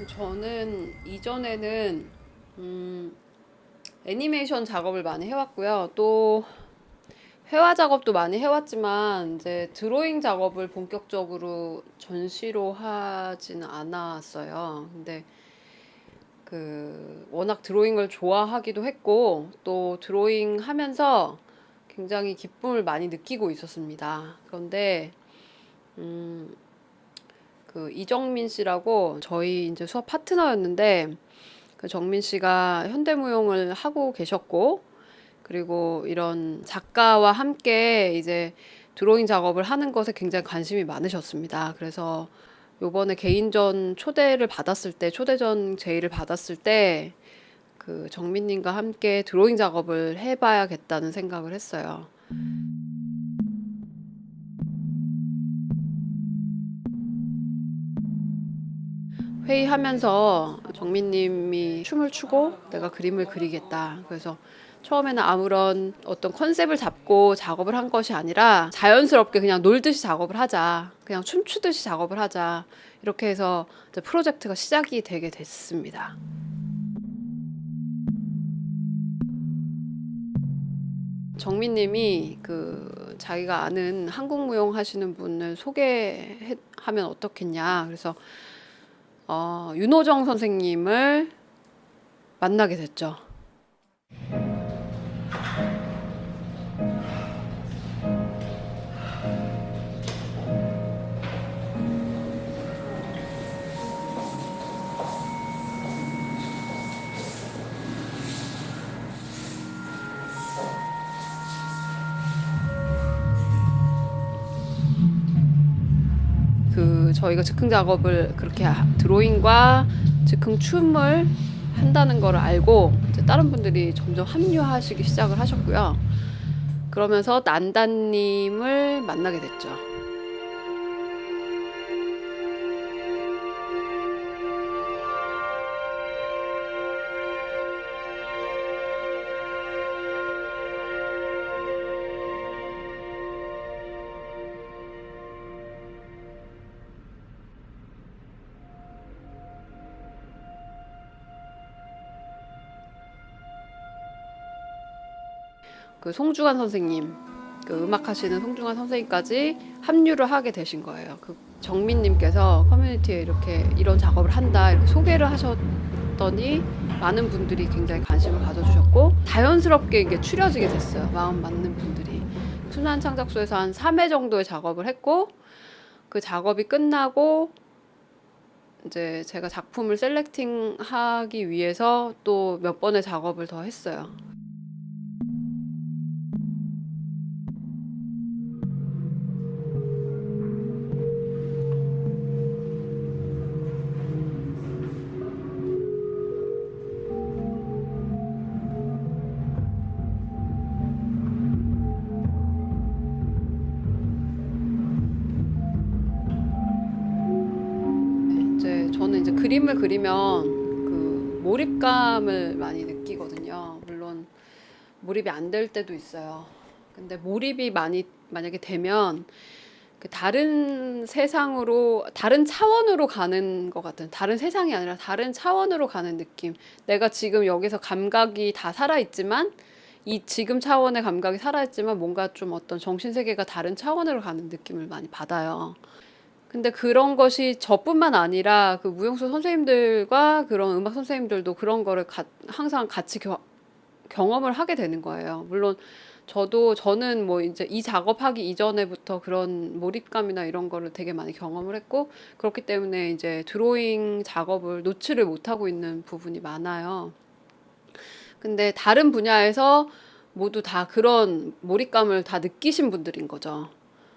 저는 이전에는 애니메이션 작업을 많이 해왔고요. 또 회화 작업도 많이 해왔지만 이제 드로잉 작업을 본격적으로 전시로 하진 않았어요. 근데 워낙 드로잉을 좋아하기도 했고 또 드로잉 하면서 굉장히 기쁨을 많이 느끼고 있었습니다. 그런데 음, 이정민 씨라고 저희 이제 수업 파트너였는데 그 정민 씨가 현대무용을 하고 계셨고, 그리고 이런 작가와 함께 이제 드로잉 작업을 하는 것에 굉장히 관심이 많으셨습니다. 그래서 요번에 개인전 초대를 받았을 때, 초대전 제의를 받았을 때, 그 정민님과 함께 드로잉 작업을 해봐야겠다는 생각을 했어요. 회의하면서 정민님이 춤을 추고 내가 그림을 그리겠다. 그래서 처음에는 아무런 어떤 컨셉을 잡고 작업을 한 것이 아니라 자연스럽게 그냥 놀듯이 작업을 하자. 그냥 춤추듯이 작업을 하자. 이렇게 해서 이제 프로젝트가 시작이 되게 됐습니다. 정민님이 자기가 아는 한국 무용 하시는 분을 소개하면 어떻겠냐. 그래서 윤호정 선생님을 만나게 됐죠. 저희가 즉흥 작업을 그렇게 드로잉과 즉흥 춤을 한다는 걸 알고 이제 다른 분들이 점점 합류하시기 시작을 하셨고요. 그러면서 난다님을 만나게 됐죠. 송중환 선생님, 음악 하시는 송중환 선생님까지 합류를 하게 되신 거예요. 정민님께서 커뮤니티에 이렇게 이런 작업을 한다 이렇게 소개를 하셨더니 많은 분들이 굉장히 관심을 가져주셨고 자연스럽게 이게 추려지게 됐어요. 마음 맞는 분들이. 순환 창작소에서 한 3회 정도의 작업을 했고, 그 작업이 끝나고 이제 제가 작품을 셀렉팅하기 위해서 또 몇 번의 작업을 더 했어요. 저는 이제 그림을 그리면 몰입감을 많이 느끼거든요. 물론 몰입이 안 될 때도 있어요. 근데 몰입이 많이 만약에 되면 다른 세상으로, 다른 차원으로 가는 것 같은, 다른 세상이 아니라 다른 차원으로 가는 느낌. 내가 지금 여기서 감각이 다 살아있지만, 이 지금 차원의 감각이 살아있지만 뭔가 좀 어떤 정신세계가 다른 차원으로 가는 느낌을 많이 받아요. 근데 그런 것이 저뿐만 아니라 무용수 선생님들과 그런 음악 선생님들도 그런 거를 항상 같이 경험을 하게 되는 거예요. 물론 저는 뭐 이제 이 작업하기 이전에부터 그런 몰입감이나 이런 거를 되게 많이 경험을 했고, 그렇기 때문에 이제 드로잉 작업을 놓지를 못하고 있는 부분이 많아요. 근데 다른 분야에서 모두 다 그런 몰입감을 다 느끼신 분들인 거죠.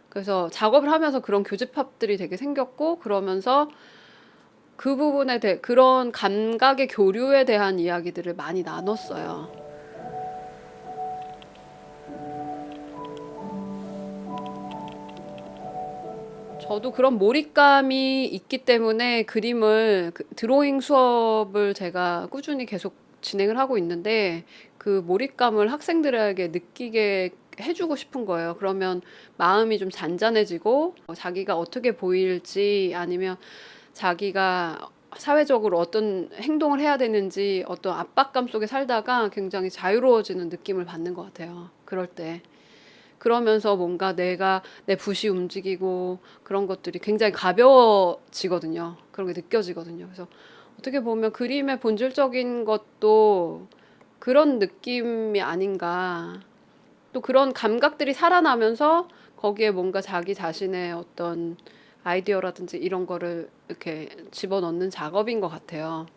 그래서 작업을 하면서 그런 교집합들이 되게 생겼고, 그러면서 그 부분에 대해 그런 감각의 교류에 대한 이야기들을 많이 나눴어요. 저도 그런 몰입감이 있기 때문에 드로잉 수업을 제가 꾸준히 계속 진행을 하고 있는데, 그 몰입감을 학생들에게 느끼게 해주고 싶은 거예요. 그러면 마음이 좀 잔잔해지고 자기가 어떻게 보일지, 아니면 자기가 사회적으로 어떤 행동을 해야 되는지 어떤 압박감 속에 살다가 굉장히 자유로워지는 느낌을 받는 것 같아요. 그럴 때. 그러면서 뭔가 내 붓이 움직이고 그런 것들이 굉장히 가벼워지거든요. 그런 게 느껴지거든요. 그래서 어떻게 보면 그림의 본질적인 것도 그런 느낌이 아닌가. 또 그런 감각들이 살아나면서 거기에 뭔가 자기 자신의 어떤 아이디어라든지 이런 거를 이렇게 집어넣는 작업인 것 같아요.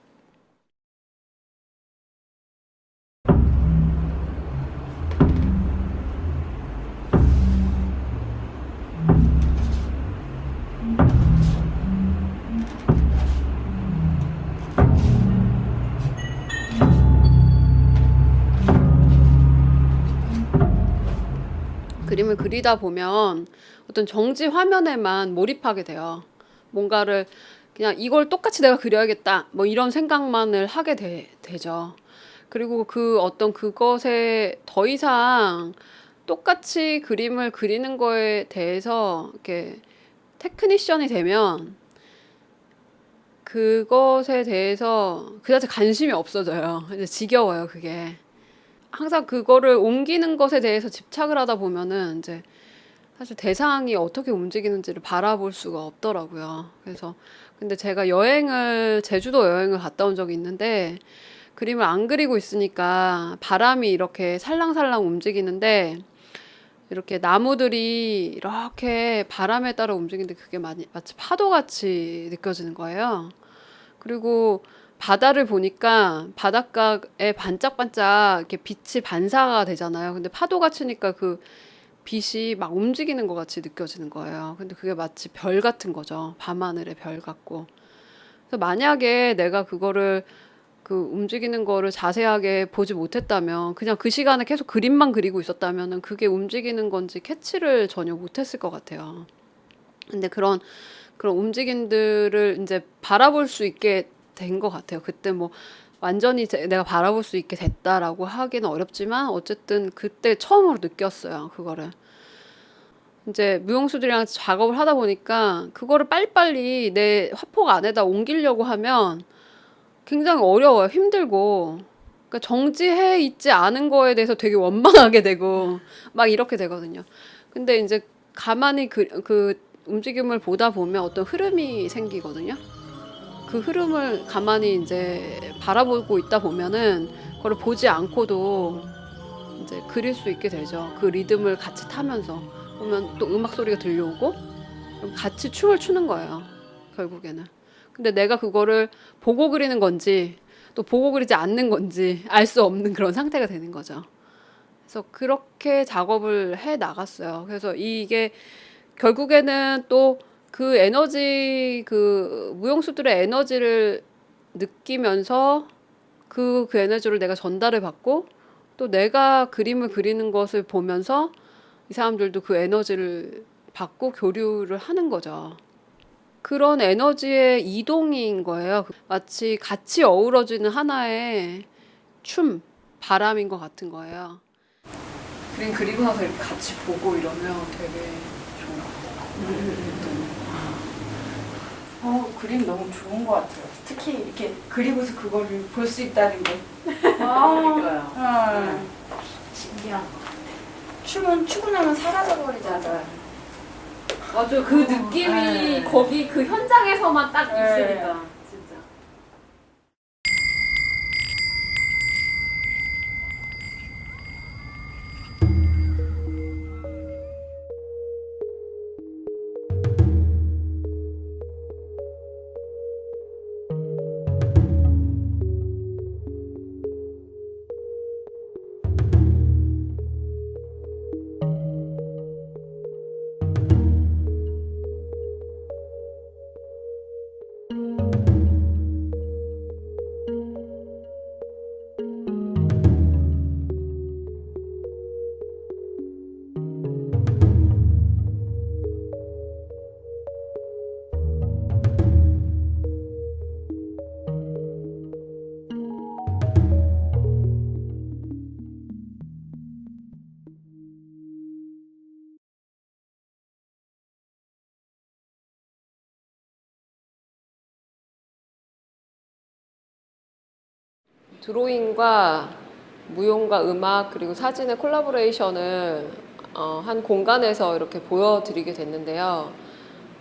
그림을 그리다 보면 어떤 정지 화면에만 몰입하게 돼요. 뭔가를 그냥 이걸 똑같이 내가 그려야겠다. 뭐 이런 생각만을 하게 되죠. 그리고 그 어떤 그것에 더 이상 똑같이 그림을 그리는 거에 대해서 이렇게 테크니션이 되면 그것에 대해서 그다지 관심이 없어져요. 이제 지겨워요, 그게. 항상 그거를 옮기는 것에 대해서 집착을 하다 보면은 이제 사실 대상이 어떻게 움직이는지를 바라볼 수가 없더라고요. 그래서 근데 제가 제주도 여행을 갔다 온 적이 있는데 그림을 안 그리고 있으니까 바람이 이렇게 살랑살랑 움직이는데 이렇게 나무들이 이렇게 바람에 따라 움직이는데 그게 마치 파도같이 느껴지는 거예요. 그리고 바다를 보니까 바닷가에 반짝반짝 이렇게 빛이 반사가 되잖아요. 근데 파도가 치니까 그 빛이 막 움직이는 것 같이 느껴지는 거예요. 근데 그게 마치 별 같은 거죠. 밤하늘의 별 같고. 그래서 만약에 내가 그거를 그 움직이는 거를 자세하게 보지 못했다면 그냥 그 시간에 계속 그림만 그리고 있었다면은 그게 움직이는 건지 캐치를 전혀 못했을 것 같아요. 근데 그런 움직임들을 이제 바라볼 수 있게 된 것 같아요. 그때 뭐 완전히 내가 바라볼 수 있게 됐다라고 하기는 어렵지만 어쨌든 그때 처음으로 느꼈어요. 그거를. 이제 무용수들이랑 작업을 하다 보니까 그거를 빨리빨리 내 화폭 안에다 옮기려고 하면 굉장히 어려워요. 힘들고. 그러니까 정지해 있지 않은 거에 대해서 되게 원망하게 되고 막 이렇게 되거든요. 근데 이제 가만히 그 움직임을 보다 보면 어떤 흐름이 생기거든요. 그 흐름을 가만히 이제 바라보고 있다 보면은 그걸 보지 않고도 이제 그릴 수 있게 되죠. 그 리듬을 같이 타면서 보면 또 음악 소리가 들려오고 그럼 같이 춤을 추는 거예요. 결국에는. 근데 내가 그거를 보고 그리는 건지 또 보고 그리지 않는 건지 알 수 없는 그런 상태가 되는 거죠. 그래서 그렇게 작업을 해 나갔어요. 그래서 이게 결국에는 또 그 에너지, 그 무용수들의 에너지를 느끼면서 그 에너지를 내가 전달을 받고 또 내가 그림을 그리는 것을 보면서 이 사람들도 그 에너지를 받고 교류를 하는 거죠. 그런 에너지의 이동인 거예요. 마치 같이 어우러지는 하나의 춤, 바람인 것 같은 거예요. 그림 그리고 나서 이렇게 같이 보고 이러면 되게 좋은 것 같아요. 그림 너무 좋은 것 같아요. 특히 이렇게 그리고서 그거를 볼 수 있다는 게. 그러니까요. 신기한 것 같아. 춤은 추고 나면 사라져버리잖아요. 맞아요. 그 느낌이 거기 그 현장에서만 딱 있으니까. 진짜. 드로잉과 무용과 음악 그리고 사진의 콜라보레이션을 한 공간에서 이렇게 보여드리게 됐는데요.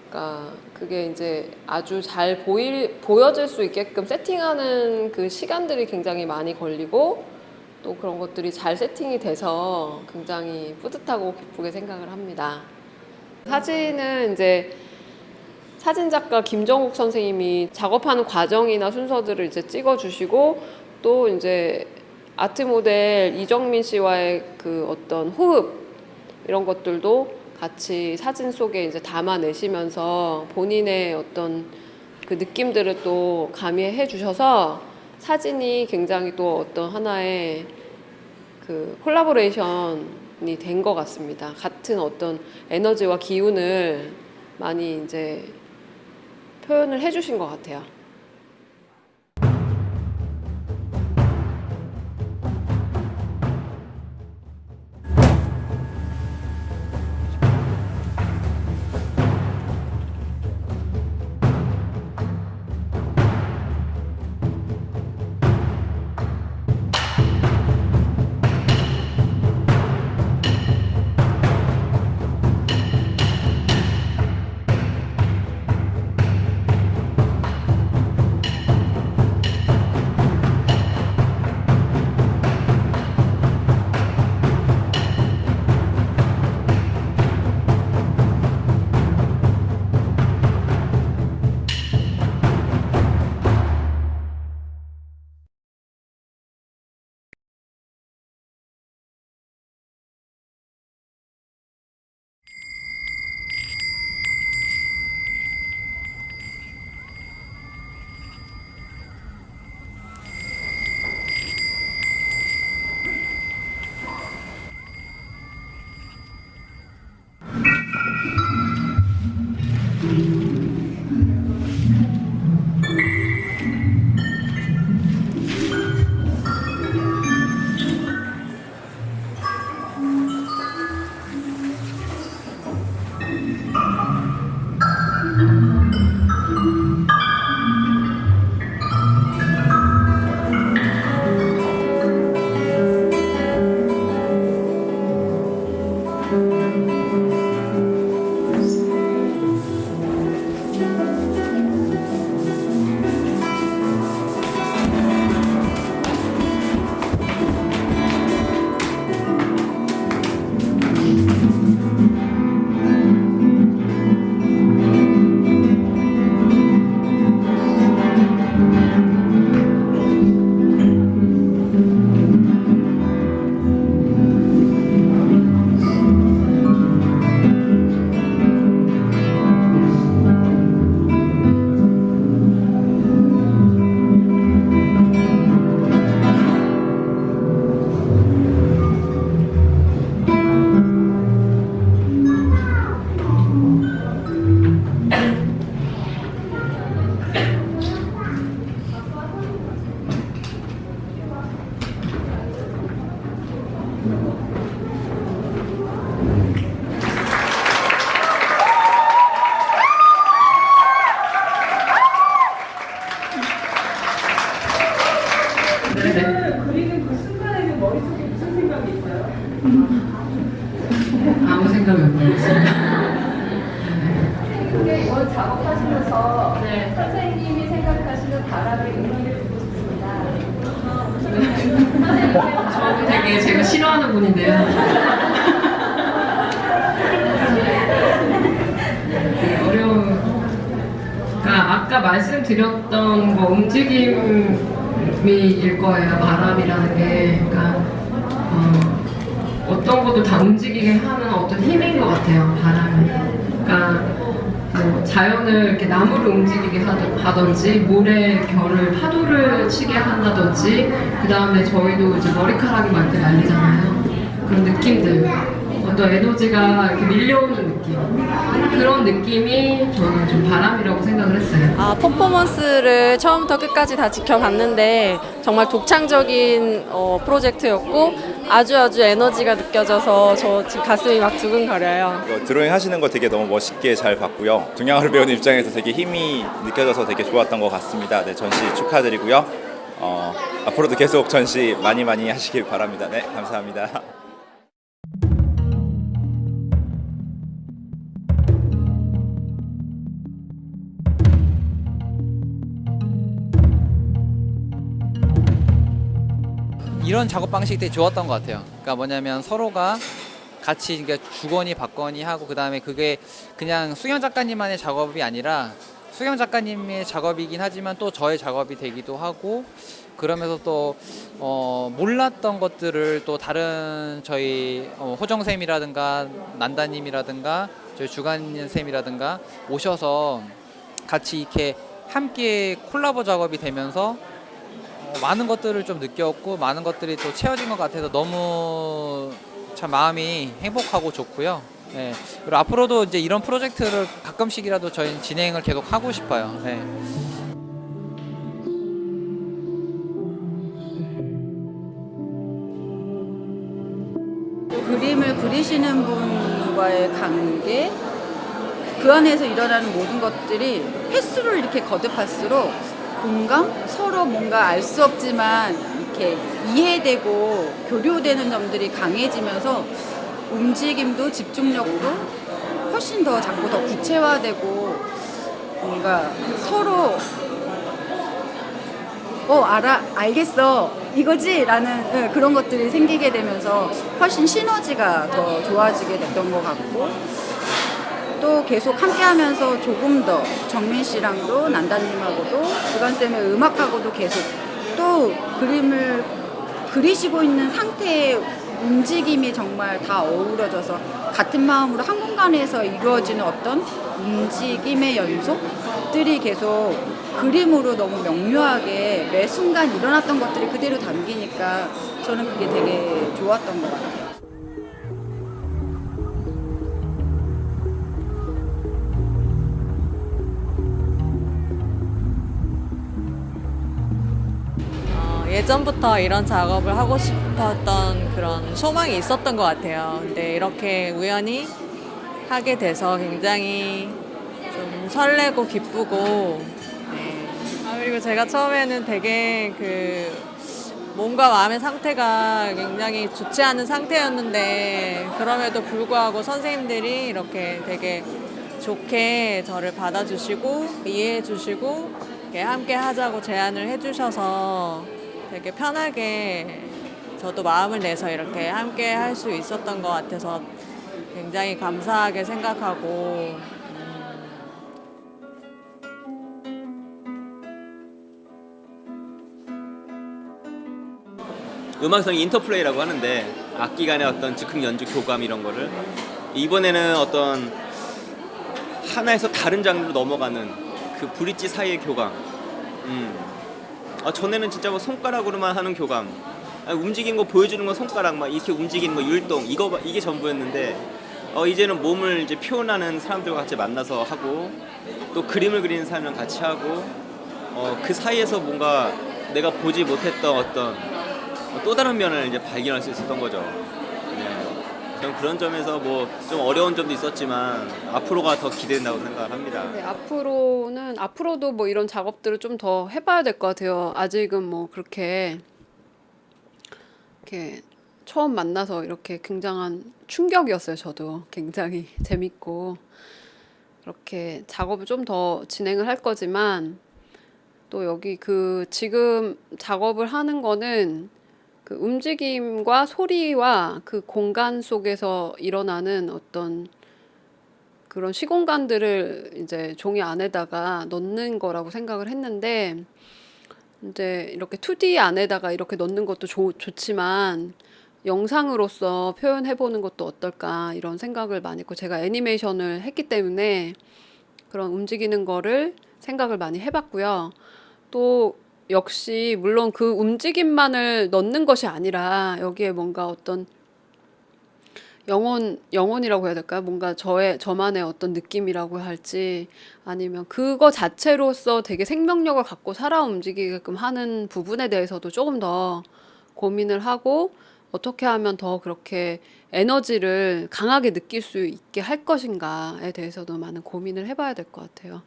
그러니까 그게 이제 아주 잘 보여질 수 있게끔 세팅하는 그 시간들이 굉장히 많이 걸리고 또 그런 것들이 잘 세팅이 돼서 굉장히 뿌듯하고 기쁘게 생각을 합니다. 사진은 이제 사진작가 김정욱 선생님이 작업하는 과정이나 순서들을 이제 찍어주시고 또 이제 아트 모델 이정민 씨와의 그 어떤 호흡 이런 것들도 같이 사진 속에 이제 담아내시면서 본인의 어떤 그 느낌들을 또 가미해 주셔서 사진이 굉장히 또 어떤 하나의 그 콜라보레이션이 된 것 같습니다. 같은 어떤 에너지와 기운을 많이 이제 표현을 해주신 것 같아요. 그리는 그 순간에는 머릿속에 무슨 생각이 있어요? 아무 생각이 없어요. 근데 이걸 작업하시면서 선생님이 생각하시는 바람의 의미를 듣고 싶습니다. 저도 되게 제가 싫어하는 분인데요. 어려운. 그러니까 아까 말씀드렸던 뭐 움직임일 거예요. 바람이라는 게. 그러니까 어떤 것도 다 움직이게 하는 어떤 힘인 것 같아요. 바람이. 그러니까 뭐 자연을 이렇게 나무를 움직이게 하든지 모래 결을 파도를 치게 한다든지 그 다음에 저희도 이제 머리카락이 막 이렇게 날리잖아요. 그런 느낌들, 어떤 에너지가 이렇게 밀려오는 느낌, 그런 느낌이 저는 좀 바람이라고 생각을 했어요. 퍼포먼스를 처음부터 끝까지 다 지켜봤는데 정말 독창적인 프로젝트였고 아주 에너지가 느껴져서 저 지금 가슴이 막 두근거려요. 드로잉 하시는 거 되게 너무 멋있게 잘 봤고요. 동양화를 배우는 입장에서 되게 힘이 느껴져서 되게 좋았던 것 같습니다. 네, 전시 축하드리고요. 앞으로도 계속 전시 많이 하시길 바랍니다. 네, 감사합니다. 이런 작업 방식이 되게 좋았던 것 같아요. 그러니까 뭐냐면 서로가 같이 그러니까 주거니 받거니 하고 그다음에 그게 그냥 수경 작가님만의 작업이 아니라 수경 작가님의 작업이긴 하지만 또 저의 작업이 되기도 하고 그러면서 또 몰랐던 것들을 또 다른 저희 호정 쌤이라든가 난다님이라든가 저희 주간 쌤이라든가 오셔서 같이 이렇게 함께 콜라보 작업이 되면서 많은 것들을 좀 느꼈고 많은 것들이 또 채워진 것 같아서 너무 참 마음이 행복하고 좋고요. 네. 그리고 앞으로도 이제 이런 프로젝트를 가끔씩이라도 저희는 진행을 계속 하고 싶어요. 네. 그림을 그리시는 분과의 관계, 그 안에서 일어나는 모든 것들이 횟수를 이렇게 거듭할수록 공감? 서로 뭔가 알 수 없지만 이렇게 이해되고 교류되는 점들이 강해지면서 움직임도 집중력도 훨씬 더 자꾸 더 구체화되고 뭔가 서로 알겠어 이거지? 라는 그런 것들이 생기게 되면서 훨씬 시너지가 더 좋아지게 됐던 것 같고 또 계속 함께 하면서 조금 더 정민 씨랑도 난다님하고도 주간쌤의 음악하고도 계속 또 그림을 그리시고 있는 상태의 움직임이 정말 다 어우러져서 같은 마음으로 한 공간에서 이루어지는 어떤 움직임의 연속들이 계속 그림으로 너무 명료하게 매 순간 일어났던 것들이 그대로 담기니까 저는 그게 되게 좋았던 것 같아요. 예전부터 이런 작업을 하고 싶었던 그런 소망이 있었던 것 같아요. 근데 이렇게 우연히 하게 돼서 굉장히 좀 설레고 기쁘고, 네. 그리고 제가 처음에는 되게 몸과 마음의 상태가 굉장히 좋지 않은 상태였는데 그럼에도 불구하고 선생님들이 이렇게 되게 좋게 저를 받아주시고 이해해주시고 함께 하자고 제안을 해주셔서 되게 편하게 저도 마음을 내서 이렇게 함께 할 수 있었던 것 같아서 굉장히 감사하게 생각하고 음악성 인터플레이라고 하는데 악기 간의 어떤 즉흥 연주 교감 이런 거를 이번에는 어떤 하나에서 다른 장르로 넘어가는 그 브릿지 사이의 교감. 전에는 진짜 뭐 손가락으로만 하는 교감, 움직이는 거 보여주는 건 손가락 막 이렇게 움직이는 거 율동 이게 전부였는데 이제는 몸을 이제 표현하는 사람들과 같이 만나서 하고 또 그림을 그리는 사람이랑 같이 하고 그 사이에서 뭔가 내가 보지 못했던 어떤 또 다른 면을 이제 발견할 수 있었던 거죠. 네. 저는 그런 점에서 뭐 좀 어려운 점도 있었지만 앞으로가 더 기대된다고 생각을 합니다. 네, 앞으로도 뭐 이런 작업들을 좀 더 해봐야 될 것 같아요. 아직은 뭐 그렇게 이렇게 처음 만나서 이렇게 굉장한 충격이었어요. 저도 굉장히 재밌고 그렇게 작업을 좀 더 진행을 할 거지만 또 여기 지금 작업을 하는 거는 그 움직임과 소리와 그 공간 속에서 일어나는 어떤 그런 시공간들을 이제 종이 안에다가 넣는 거라고 생각을 했는데 이제 이렇게 2D 안에다가 이렇게 넣는 것도 좋지만 영상으로서 표현해보는 것도 어떨까 이런 생각을 많이 했고 제가 애니메이션을 했기 때문에 그런 움직이는 거를 생각을 많이 해봤고요. 또 역시 물론 그 움직임만을 넣는 것이 아니라 여기에 뭔가 어떤 영혼이라고 해야 될까요? 뭔가 저만의 어떤 느낌이라고 할지 아니면 그거 자체로서 되게 생명력을 갖고 살아 움직이게끔 하는 부분에 대해서도 조금 더 고민을 하고 어떻게 하면 더 그렇게 에너지를 강하게 느낄 수 있게 할 것인가에 대해서도 많은 고민을 해봐야 될 것 같아요.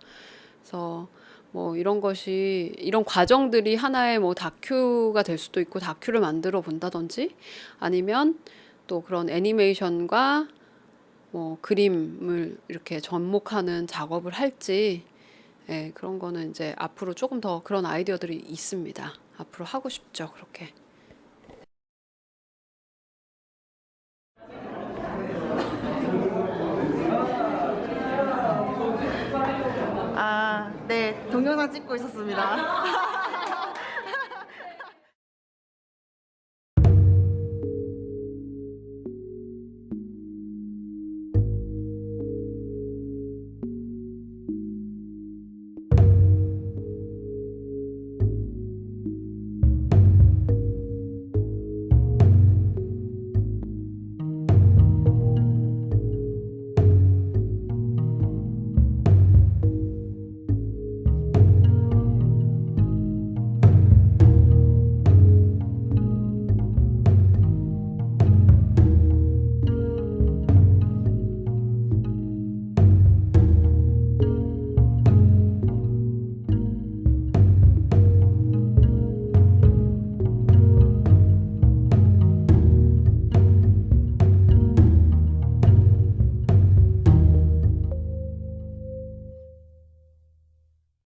그래서 뭐 이런 것이 이런 과정들이 하나의 뭐 다큐가 될 수도 있고 다큐를 만들어 본다든지 아니면 또 그런 애니메이션과 뭐 그림을 이렇게 접목하는 작업을 할지 예, 그런 거는 이제 앞으로 조금 더 그런 아이디어들이 있습니다. 앞으로 하고 싶죠, 그렇게. 네, 동영상 찍고 있었습니다.